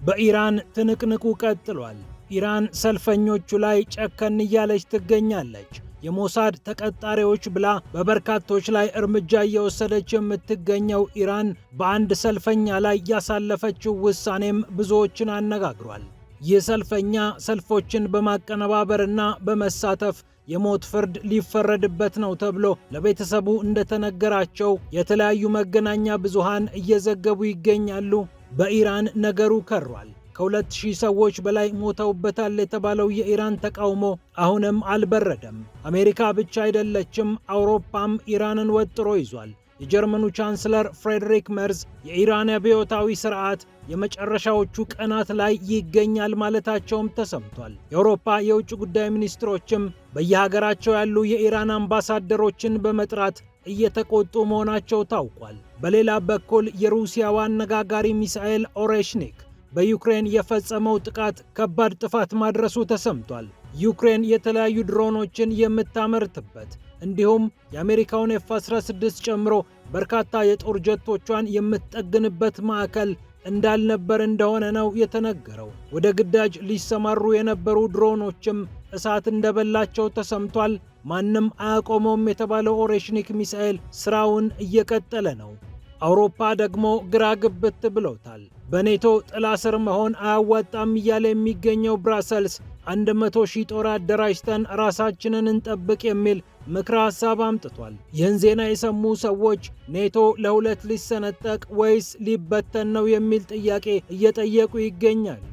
በኢራን ትንቅንቁ ቀጥሏል። ኢራን ሰልፈኞቹ ላይ ጨከን እያለች ትገኛለች። የሞሳድ ተቀጣሪዎች ብላ በበርካቶች ላይ እርምጃ እየወሰደች የምትገኘው ኢራን በአንድ ሰልፈኛ ላይ ያሳለፈችው ውሳኔም ብዙዎችን አነጋግሯል። ይህ ሰልፈኛ ሰልፎችን በማቀነባበርና በመሳተፍ የሞት ፍርድ ሊፈረድበት ነው ተብሎ ለቤተሰቡ እንደተነገራቸው የተለያዩ መገናኛ ብዙሃን እየዘገቡ ይገኛሉ። በኢራን ነገሩ ከሯል። ከ2000 ሰዎች በላይ ሞተውበታል የተባለው የኢራን ተቃውሞ አሁንም አልበረደም። አሜሪካ ብቻ አይደለችም፣ አውሮፓም ኢራንን ወጥሮ ይዟል። የጀርመኑ ቻንስለር ፍሬድሪክ መርዝ የኢራን አብዮታዊ ስርዓት የመጨረሻዎቹ ቀናት ላይ ይገኛል ማለታቸውም ተሰምቷል። የአውሮፓ የውጭ ጉዳይ ሚኒስትሮችም በየሀገራቸው ያሉ የኢራን አምባሳደሮችን በመጥራት እየተቆጡ መሆናቸው ታውቋል። በሌላ በኩል የሩሲያው አነጋጋሪ ሚሳኤል ኦሬሽኒክ በዩክሬን የፈጸመው ጥቃት ከባድ ጥፋት ማድረሱ ተሰምቷል። ዩክሬን የተለያዩ ድሮኖችን የምታመርትበት እንዲሁም የአሜሪካውን F-16 ጨምሮ በርካታ የጦር ጀቶቿን የምትጠግንበት ማዕከል እንዳልነበር እንደሆነ ነው የተነገረው። ወደ ግዳጅ ሊሰማሩ የነበሩ ድሮኖችም እሳት እንደበላቸው ተሰምቷል። ማንም አያቆመውም የተባለው ኦሬሽኒክ ሚሳኤል ስራውን እየቀጠለ ነው። አውሮፓ ደግሞ ግራ ግብት ብሎታል። በኔቶ ጥላ ስር መሆን አያዋጣም እያለ የሚገኘው ብራሰልስ 100,000 ጦር አደራጅተን ራሳችንን እንጠብቅ የሚል ምክረ ሐሳብ አምጥቷል። ይህን ዜና የሰሙ ሰዎች ኔቶ ለሁለት ሊሰነጠቅ ወይስ ሊበተን ነው የሚል ጥያቄ እየጠየቁ ይገኛሉ።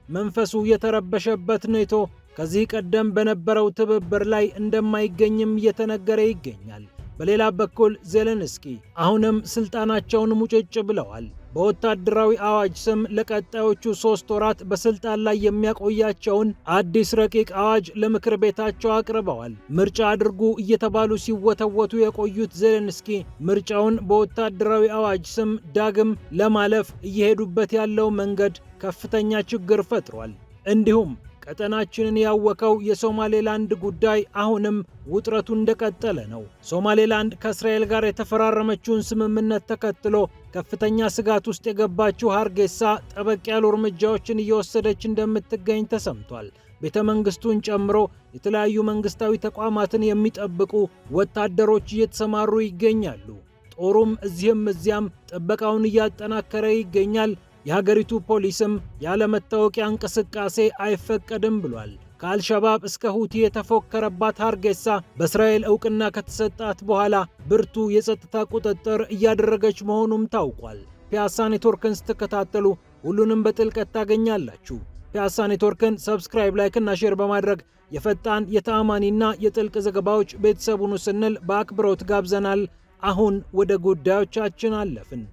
መንፈሱ የተረበሸበት ኔቶ ከዚህ ቀደም በነበረው ትብብር ላይ እንደማይገኝም እየተነገረ ይገኛል። በሌላ በኩል ዜሌንስኪ አሁንም ስልጣናቸውን ሙጭጭ ብለዋል። በወታደራዊ አዋጅ ስም ለቀጣዮቹ 3 ወራት በስልጣን ላይ የሚያቆያቸውን አዲስ ረቂቅ አዋጅ ለምክር ቤታቸው አቅርበዋል። ምርጫ አድርጉ እየተባሉ ሲወተወቱ የቆዩት ዜሌንስኪ ምርጫውን በወታደራዊ አዋጅ ስም ዳግም ለማለፍ እየሄዱበት ያለው መንገድ ከፍተኛ ችግር ፈጥሯል። እንዲሁም ቀጠናችንን ያወከው የሶማሌላንድ ጉዳይ አሁንም ውጥረቱ እንደቀጠለ ነው። ሶማሌላንድ ከእስራኤል ጋር የተፈራረመችውን ስምምነት ተከትሎ ከፍተኛ ስጋት ውስጥ የገባችው ሀርጌሳ ጠበቅ ያሉ እርምጃዎችን እየወሰደች እንደምትገኝ ተሰምቷል። ቤተ መንግስቱን ጨምሮ የተለያዩ መንግስታዊ ተቋማትን የሚጠብቁ ወታደሮች እየተሰማሩ ይገኛሉ። ጦሩም እዚህም እዚያም ጥበቃውን እያጠናከረ ይገኛል። የሀገሪቱ ፖሊስም ያለመታወቂያ እንቅስቃሴ አይፈቀድም ብሏል። ከአልሸባብ እስከ ሁቲ የተፎከረባት ሀርጌሳ በእስራኤል ዕውቅና ከተሰጣት በኋላ ብርቱ የጸጥታ ቁጥጥር እያደረገች መሆኑም ታውቋል። ፒያሳ ኔትወርክን ስትከታተሉ ሁሉንም በጥልቀት ታገኛላችሁ። ፒያሳ ኔትወርክን ሰብስክራይብ፣ ላይክ እና ሼር በማድረግ የፈጣን የተአማኒና የጥልቅ ዘገባዎች ቤተሰቡን ስንል በአክብሮት ጋብዘናል። አሁን ወደ ጉዳዮቻችን አለፍን።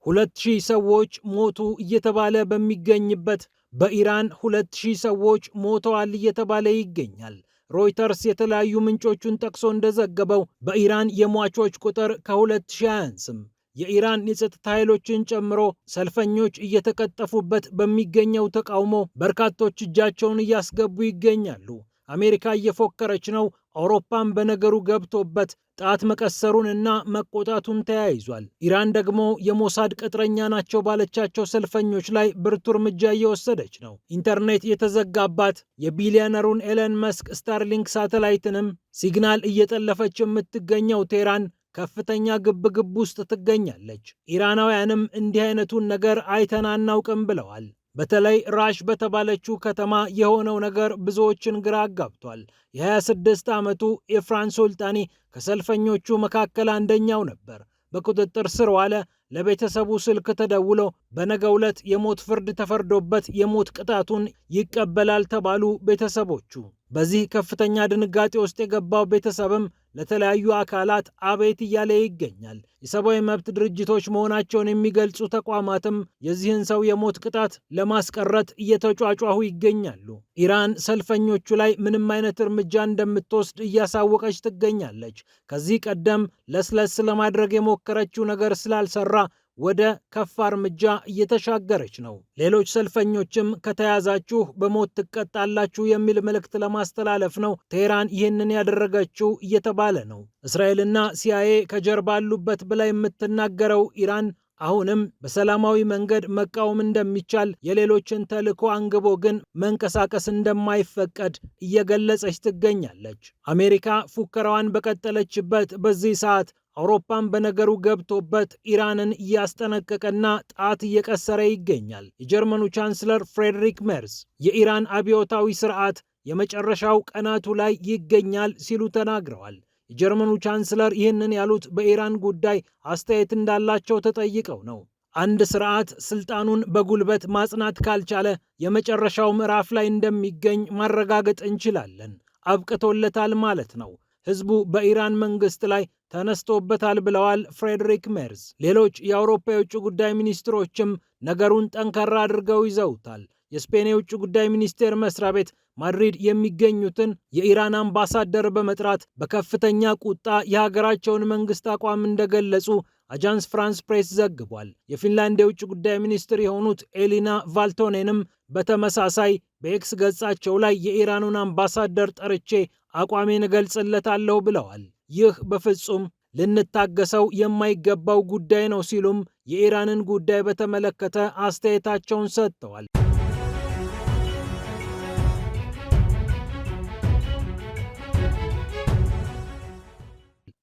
2000 ሰዎች ሞቱ እየተባለ በሚገኝበት በኢራን 2000 ሰዎች ሞተዋል እየተባለ ይገኛል። ሮይተርስ የተለያዩ ምንጮቹን ጠቅሶ እንደዘገበው በኢራን የሟቾች ቁጥር ከ2000 አያንስም። የኢራን የጸጥታ ኃይሎችን ጨምሮ ሰልፈኞች እየተቀጠፉበት በሚገኘው ተቃውሞ በርካቶች እጃቸውን እያስገቡ ይገኛሉ። አሜሪካ እየፎከረች ነው። አውሮፓም በነገሩ ገብቶበት ጣት መቀሰሩንና መቆጣቱን ተያይዟል። ኢራን ደግሞ የሞሳድ ቅጥረኛ ናቸው ባለቻቸው ሰልፈኞች ላይ ብርቱ እርምጃ እየወሰደች ነው። ኢንተርኔት የተዘጋባት የቢሊዮነሩን ኤለን መስክ ስታርሊንክ ሳተላይትንም ሲግናል እየጠለፈች የምትገኘው ቴህራን ከፍተኛ ግብግብ ውስጥ ትገኛለች። ኢራናውያንም እንዲህ አይነቱን ነገር አይተን አናውቅም ብለዋል። በተለይ ራሽ በተባለችው ከተማ የሆነው ነገር ብዙዎችን ግራ አጋብቷል። የ26 ዓመቱ ኤፍራን ሱልጣኒ ከሰልፈኞቹ መካከል አንደኛው ነበር። በቁጥጥር ስር ዋለ። ለቤተሰቡ ስልክ ተደውሎ በነገው ዕለት የሞት ፍርድ ተፈርዶበት የሞት ቅጣቱን ይቀበላል ተባሉ ቤተሰቦቹ። በዚህ ከፍተኛ ድንጋጤ ውስጥ የገባው ቤተሰብም ለተለያዩ አካላት አቤት እያለ ይገኛል። የሰብአዊ መብት ድርጅቶች መሆናቸውን የሚገልጹ ተቋማትም የዚህን ሰው የሞት ቅጣት ለማስቀረት እየተጯጯሁ ይገኛሉ። ኢራን ሰልፈኞቹ ላይ ምንም አይነት እርምጃ እንደምትወስድ እያሳወቀች ትገኛለች። ከዚህ ቀደም ለስለስ ለማድረግ የሞከረችው ነገር ስላልሰራ ወደ ከፋ እርምጃ እየተሻገረች ነው። ሌሎች ሰልፈኞችም ከተያዛችሁ በሞት ትቀጣላችሁ የሚል መልእክት ለማስተላለፍ ነው ቴህራን ይህንን ያደረገችው እየተባለ ነው። እስራኤልና ሲአይኤ ከጀርባ አሉበት ብላ የምትናገረው ኢራን አሁንም በሰላማዊ መንገድ መቃወም እንደሚቻል የሌሎችን ተልዕኮ አንግቦ ግን መንቀሳቀስ እንደማይፈቀድ እየገለጸች ትገኛለች። አሜሪካ ፉከራዋን በቀጠለችበት በዚህ ሰዓት አውሮፓን በነገሩ ገብቶበት ኢራንን እያስጠነቀቀና ጣት እየቀሰረ ይገኛል። የጀርመኑ ቻንስለር ፍሬድሪክ ሜርዝ የኢራን አብዮታዊ ስርዓት የመጨረሻው ቀናቱ ላይ ይገኛል ሲሉ ተናግረዋል። የጀርመኑ ቻንስለር ይህንን ያሉት በኢራን ጉዳይ አስተያየት እንዳላቸው ተጠይቀው ነው። አንድ ስርዓት ስልጣኑን በጉልበት ማጽናት ካልቻለ የመጨረሻው ምዕራፍ ላይ እንደሚገኝ ማረጋገጥ እንችላለን። አብቅቶለታል ማለት ነው። ህዝቡ በኢራን መንግስት ላይ ተነስቶበታል ብለዋል ፍሬድሪክ ሜርዝ። ሌሎች የአውሮፓ የውጭ ጉዳይ ሚኒስትሮችም ነገሩን ጠንካራ አድርገው ይዘውታል። የስፔን የውጭ ጉዳይ ሚኒስቴር መስሪያ ቤት ማድሪድ የሚገኙትን የኢራን አምባሳደር በመጥራት በከፍተኛ ቁጣ የሀገራቸውን መንግስት አቋም እንደገለጹ አጃንስ ፍራንስ ፕሬስ ዘግቧል። የፊንላንድ የውጭ ጉዳይ ሚኒስትር የሆኑት ኤሊና ቫልቶኔንም በተመሳሳይ በኤክስ ገጻቸው ላይ የኢራኑን አምባሳደር ጠርቼ አቋሜን እገልጽለታለሁ ብለዋል። ይህ በፍጹም ልንታገሰው የማይገባው ጉዳይ ነው ሲሉም የኢራንን ጉዳይ በተመለከተ አስተያየታቸውን ሰጥተዋል።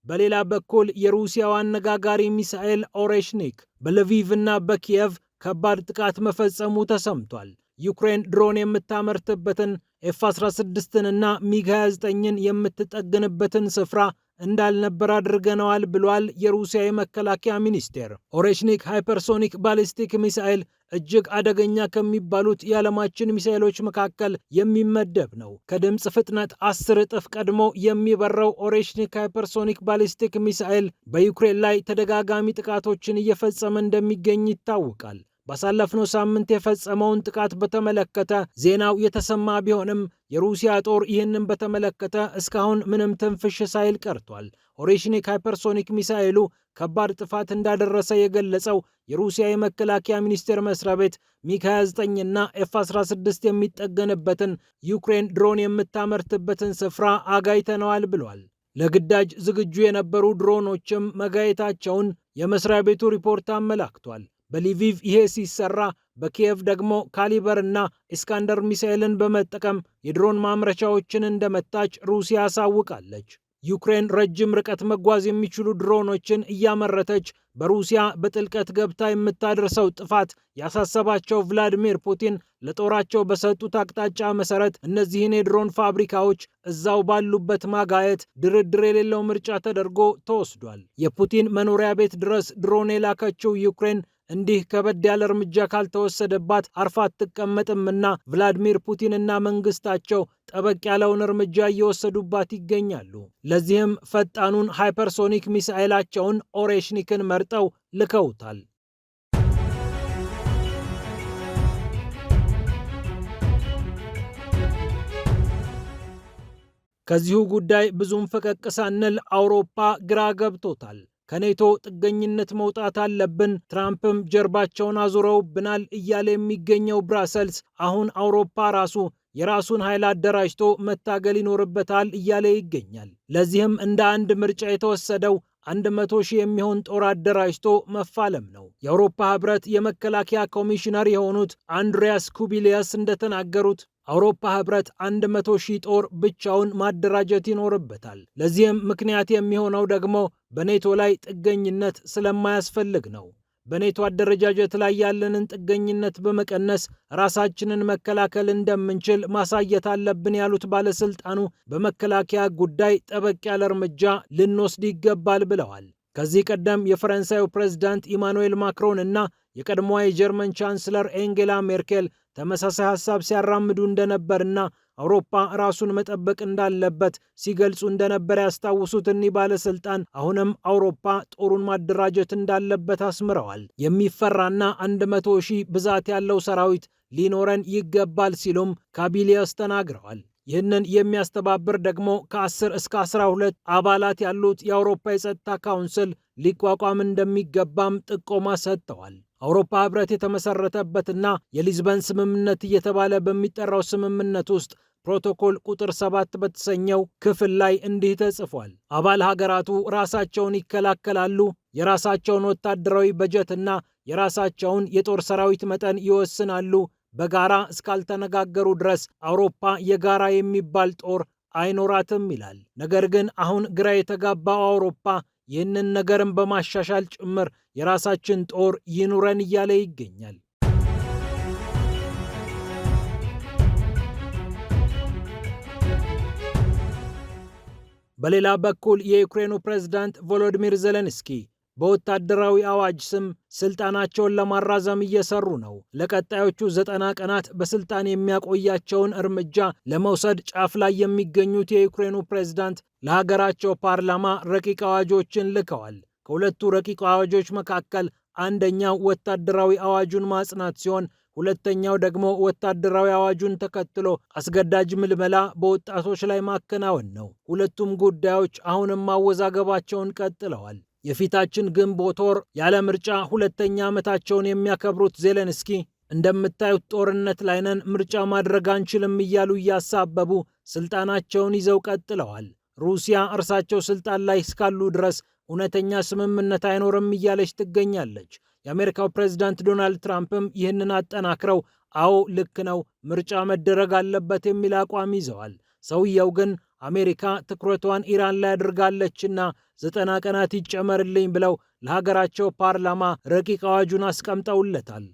በሌላ በኩል የሩሲያው አነጋጋሪ ሚሳኤል ኦሬሽኒክ በለቪቭ እና በኪየቭ ከባድ ጥቃት መፈጸሙ ተሰምቷል። ዩክሬን ድሮን የምታመርትበትን ኤፍ-16 እና ሚግ 29ን የምትጠግንበትን ስፍራ እንዳልነበር አድርገነዋል ብሏል የሩሲያ የመከላከያ ሚኒስቴር። ኦሬሽኒክ ሃይፐርሶኒክ ባሊስቲክ ሚሳኤል እጅግ አደገኛ ከሚባሉት የዓለማችን ሚሳኤሎች መካከል የሚመደብ ነው። ከድምፅ ፍጥነት 10 እጥፍ ቀድሞ የሚበረው ኦሬሽኒክ ሃይፐርሶኒክ ባሊስቲክ ሚሳኤል በዩክሬን ላይ ተደጋጋሚ ጥቃቶችን እየፈጸመ እንደሚገኝ ይታወቃል። ባሳለፍነው ሳምንት የፈጸመውን ጥቃት በተመለከተ ዜናው የተሰማ ቢሆንም የሩሲያ ጦር ይህንን በተመለከተ እስካሁን ምንም ትንፍሽ ሳይል ቀርቷል። ኦሬሽኒክ ሃይፐርሶኒክ ሚሳኤሉ ከባድ ጥፋት እንዳደረሰ የገለጸው የሩሲያ የመከላከያ ሚኒስቴር መስሪያ ቤት ሚግ 29 እና ኤፍ-16 የሚጠገንበትን ዩክሬን ድሮን የምታመርትበትን ስፍራ አጋይተነዋል ብሏል። ለግዳጅ ዝግጁ የነበሩ ድሮኖችም መጋየታቸውን የመስሪያ ቤቱ ሪፖርት አመላክቷል። በሊቪቭ ይሄ ሲሰራ በኪየቭ ደግሞ ካሊበር እና ኢስካንደር ሚሳኤልን በመጠቀም የድሮን ማምረቻዎችን እንደመታች ሩሲያ አሳውቃለች። ዩክሬን ረጅም ርቀት መጓዝ የሚችሉ ድሮኖችን እያመረተች በሩሲያ በጥልቀት ገብታ የምታደርሰው ጥፋት ያሳሰባቸው ቭላዲሚር ፑቲን ለጦራቸው በሰጡት አቅጣጫ መሰረት እነዚህን የድሮን ፋብሪካዎች እዛው ባሉበት ማጋየት ድርድር የሌለው ምርጫ ተደርጎ ተወስዷል። የፑቲን መኖሪያ ቤት ድረስ ድሮን የላከችው ዩክሬን እንዲህ ከበድ ያለ እርምጃ ካልተወሰደባት አርፋ አትቀመጥምና ቭላዲሚር ፑቲንና መንግስታቸው ጠበቅ ያለውን እርምጃ እየወሰዱባት ይገኛሉ። ለዚህም ፈጣኑን ሃይፐርሶኒክ ሚሳኤላቸውን ኦሬሽኒክን መርጠው ልከውታል። ከዚሁ ጉዳይ ብዙም ፈቀቅ ሳንል አውሮፓ ግራ ገብቶታል። ከኔቶ ጥገኝነት መውጣት አለብን፣ ትራምፕም ጀርባቸውን አዙረውብናል እያለ የሚገኘው ብራሰልስ አሁን አውሮፓ ራሱ የራሱን ኃይል አደራጅቶ መታገል ይኖርበታል እያለ ይገኛል። ለዚህም እንደ አንድ ምርጫ የተወሰደው 100,000 የሚሆን ጦር አደራጅቶ መፋለም ነው። የአውሮፓ ህብረት የመከላከያ ኮሚሽነር የሆኑት አንድሪያስ ኩቢሊያስ እንደተናገሩት አውሮፓ ህብረት 100,000 ጦር ብቻውን ማደራጀት ይኖርበታል። ለዚህም ምክንያት የሚሆነው ደግሞ በኔቶ ላይ ጥገኝነት ስለማያስፈልግ ነው። በኔቶ አደረጃጀት ላይ ያለንን ጥገኝነት በመቀነስ ራሳችንን መከላከል እንደምንችል ማሳየት አለብን ያሉት ባለስልጣኑ በመከላከያ ጉዳይ ጠበቅ ያለ እርምጃ ልንወስድ ይገባል ብለዋል። ከዚህ ቀደም የፈረንሳዩ ፕሬዝዳንት ኢማኑኤል ማክሮን እና የቀድሞዋ የጀርመን ቻንስለር ኤንጌላ ሜርኬል ተመሳሳይ ሀሳብ ሲያራምዱ እንደነበርና አውሮፓ ራሱን መጠበቅ እንዳለበት ሲገልጹ እንደነበር ያስታውሱት እኒህ ባለስልጣን አሁንም አውሮፓ ጦሩን ማደራጀት እንዳለበት አስምረዋል። የሚፈራና 100,000 ብዛት ያለው ሰራዊት ሊኖረን ይገባል ሲሉም ካቢሊያስ ተናግረዋል። ይህንን የሚያስተባብር ደግሞ ከ10 እስከ 12 አባላት ያሉት የአውሮፓ የጸጥታ ካውንስል ሊቋቋም እንደሚገባም ጥቆማ ሰጥተዋል። አውሮፓ ህብረት የተመሰረተበትና የሊዝበን ስምምነት እየተባለ በሚጠራው ስምምነት ውስጥ ፕሮቶኮል ቁጥር 7 በተሰኘው ክፍል ላይ እንዲህ ተጽፏል። አባል ሀገራቱ ራሳቸውን ይከላከላሉ፣ የራሳቸውን ወታደራዊ በጀትና የራሳቸውን የጦር ሰራዊት መጠን ይወስናሉ፣ በጋራ እስካልተነጋገሩ ድረስ አውሮፓ የጋራ የሚባል ጦር አይኖራትም ይላል። ነገር ግን አሁን ግራ የተጋባው አውሮፓ ይህንን ነገርን በማሻሻል ጭምር የራሳችን ጦር ይኑረን እያለ ይገኛል። በሌላ በኩል የዩክሬኑ ፕሬዝዳንት ቮሎዲሚር ዜሌንስኪ በወታደራዊ አዋጅ ስም ስልጣናቸውን ለማራዘም እየሰሩ ነው። ለቀጣዮቹ 90 ቀናት በስልጣን የሚያቆያቸውን እርምጃ ለመውሰድ ጫፍ ላይ የሚገኙት የዩክሬኑ ፕሬዝዳንት ለሀገራቸው ፓርላማ ረቂቅ አዋጆችን ልከዋል። ከሁለቱ ረቂቅ አዋጆች መካከል አንደኛው ወታደራዊ አዋጁን ማጽናት ሲሆን ሁለተኛው ደግሞ ወታደራዊ አዋጁን ተከትሎ አስገዳጅ ምልመላ በወጣቶች ላይ ማከናወን ነው። ሁለቱም ጉዳዮች አሁንም ማወዛገባቸውን ቀጥለዋል። የፊታችን ግንቦት ወር ያለ ምርጫ ሁለተኛ ዓመታቸውን የሚያከብሩት ዜሌንስኪ እንደምታዩት ጦርነት ላይ ነን፣ ምርጫ ማድረግ አንችልም እያሉ እያሳበቡ ስልጣናቸውን ይዘው ቀጥለዋል። ሩሲያ እርሳቸው ስልጣን ላይ እስካሉ ድረስ እውነተኛ ስምምነት አይኖርም እያለች ትገኛለች። የአሜሪካው ፕሬዝዳንት ዶናልድ ትራምፕም ይህንን አጠናክረው አዎ ልክ ነው፣ ምርጫ መደረግ አለበት የሚል አቋም ይዘዋል። ሰውየው ግን አሜሪካ ትኩረቷን ኢራን ላይ አድርጋለችና 90 ቀናት ይጨመርልኝ ብለው ለሀገራቸው ፓርላማ ረቂቅ አዋጁን አስቀምጠውለታል።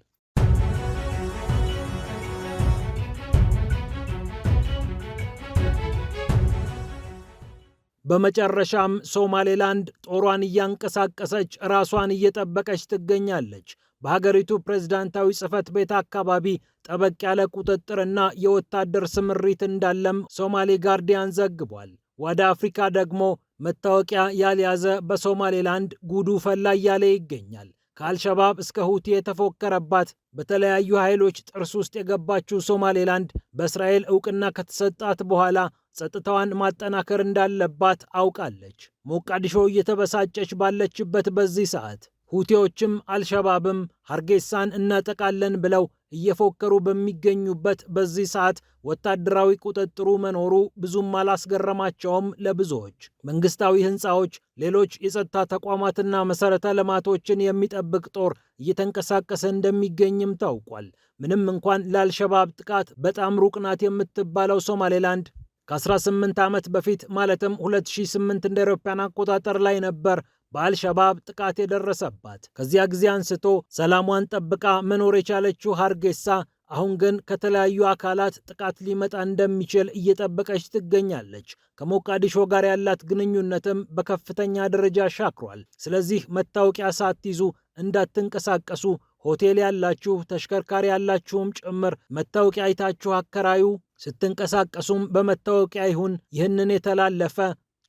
በመጨረሻም ሶማሌላንድ ጦሯን እያንቀሳቀሰች ራሷን እየጠበቀች ትገኛለች። በሀገሪቱ ፕሬዝዳንታዊ ጽሕፈት ቤት አካባቢ ጠበቅ ያለ ቁጥጥርና የወታደር ስምሪት እንዳለም ሶማሌ ጋርዲያን ዘግቧል። ወደ አፍሪካ ደግሞ መታወቂያ ያልያዘ በሶማሌላንድ ጉዱ ፈላ እያለ ይገኛል። ከአልሸባብ እስከ ሁቲ የተፎከረባት በተለያዩ ኃይሎች ጥርስ ውስጥ የገባችው ሶማሌላንድ በእስራኤል ዕውቅና ከተሰጣት በኋላ ጸጥታዋን ማጠናከር እንዳለባት አውቃለች። ሞቃዲሾ እየተበሳጨች ባለችበት በዚህ ሰዓት ሁቲዎችም አልሸባብም ሀርጌሳን እናጠቃለን ብለው እየፎከሩ በሚገኙበት በዚህ ሰዓት ወታደራዊ ቁጥጥሩ መኖሩ ብዙም አላስገረማቸውም። ለብዙዎች መንግስታዊ ህንፃዎች፣ ሌሎች የጸጥታ ተቋማትና መሰረተ ልማቶችን የሚጠብቅ ጦር እየተንቀሳቀሰ እንደሚገኝም ታውቋል። ምንም እንኳን ለአልሸባብ ጥቃት በጣም ሩቅ ናት የምትባለው ሶማሌላንድ ከ18 ዓመት በፊት ማለትም 2008 እንደ አውሮፓውያን አቆጣጠር ላይ ነበር በአልሸባብ ጥቃት የደረሰባት። ከዚያ ጊዜ አንስቶ ሰላሟን ጠብቃ መኖር የቻለችው ሀርጌሳ አሁን ግን ከተለያዩ አካላት ጥቃት ሊመጣ እንደሚችል እየጠበቀች ትገኛለች። ከሞቃዲሾ ጋር ያላት ግንኙነትም በከፍተኛ ደረጃ ሻክሯል። ስለዚህ መታወቂያ ሳትይዙ እንዳትንቀሳቀሱ፣ ሆቴል ያላችሁ፣ ተሽከርካሪ ያላችሁም ጭምር መታወቂያ አይታችሁ አከራዩ። ስትንቀሳቀሱም በመታወቂያ ይሁን፣ ይህንን የተላለፈ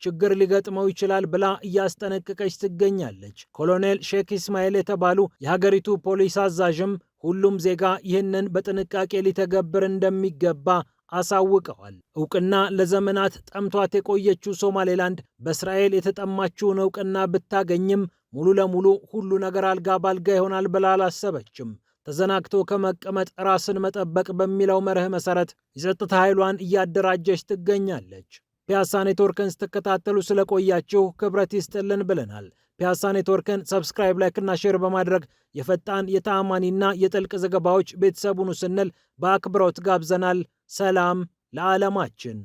ችግር ሊገጥመው ይችላል ብላ እያስጠነቀቀች ትገኛለች። ኮሎኔል ሼክ ኢስማኤል የተባሉ የሀገሪቱ ፖሊስ አዛዥም ሁሉም ዜጋ ይህንን በጥንቃቄ ሊተገብር እንደሚገባ አሳውቀዋል። እውቅና ለዘመናት ጠምቷት የቆየችው ሶማሌላንድ በእስራኤል የተጠማችውን እውቅና ብታገኝም ሙሉ ለሙሉ ሁሉ ነገር አልጋ ባልጋ ይሆናል ብላ አላሰበችም። ተዘናግቶ ከመቀመጥ ራስን መጠበቅ በሚለው መርህ መሰረት የጸጥታ ኃይሏን እያደራጀች ትገኛለች። ፒያሳ ኔትወርክን ስትከታተሉ ስለቆያችሁ ክብረት ይስጥልን ብለናል። ፒያሳ ኔትወርክን ሰብስክራይብ፣ ላይክ እና ሼር በማድረግ የፈጣን የተአማኒና የጥልቅ ዘገባዎች ቤተሰቡን ስንል በአክብሮት ጋብዘናል። ሰላም ለዓለማችን።